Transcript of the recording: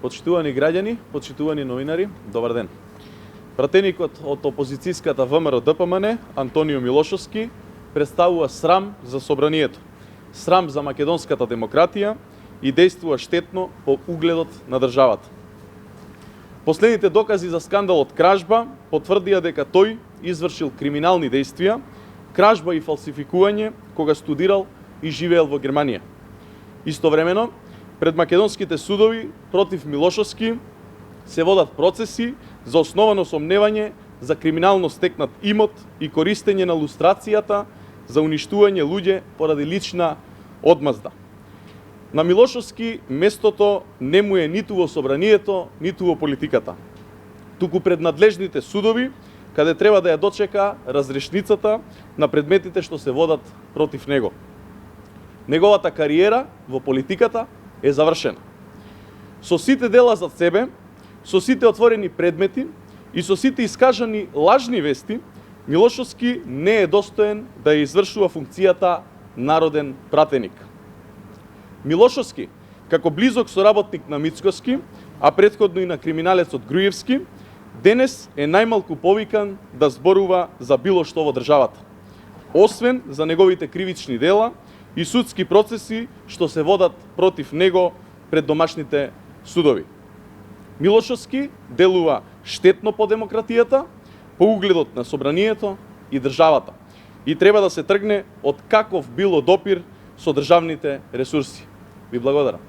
Почитувани граѓани, почитувани новинари, добар ден. Пратеникот од опозицијската ВМРО ДПМН, Антонио Милошовски, представува срам за собранието, срам за македонската демократија и действува штетно по угледот на државата. Последните докази за скандалот кражба потврдија дека тој извршил криминални действија, кражба и фалсификување кога студирал и живеел во Германија. Истовремено, пред македонските судови против Милошовски се водат процеси за основано сомневање за криминално стекнат имот и користење на лустрацијата за уништување луѓе поради лична одмазда. На Милошовски местото не му е ниту во собранието, ниту во политиката, туку пред надлежните судови, каде треба да ја дочека разрешницата на предметите што се водат против него. Неговата кариера во политиката е завршена. Со сите дела зад себе, со сите отворени предмети и со сите искажани лажни вести, Милошовски не е достоен да ја извршува функцијата народен пратеник. Милошовски, како близок соработник на Мицкоски, а претходно и на криминалецот Груевски, денес е најмалку повикан да зборува за било што во државата, освен за неговите кривични дела и судски процеси што се водат против него пред домашните судови. Милошовски делува штетно по демократијата, по угледот на собранието и државата и треба да се тргне од каков било допир со државните ресурси. Ви благодарам.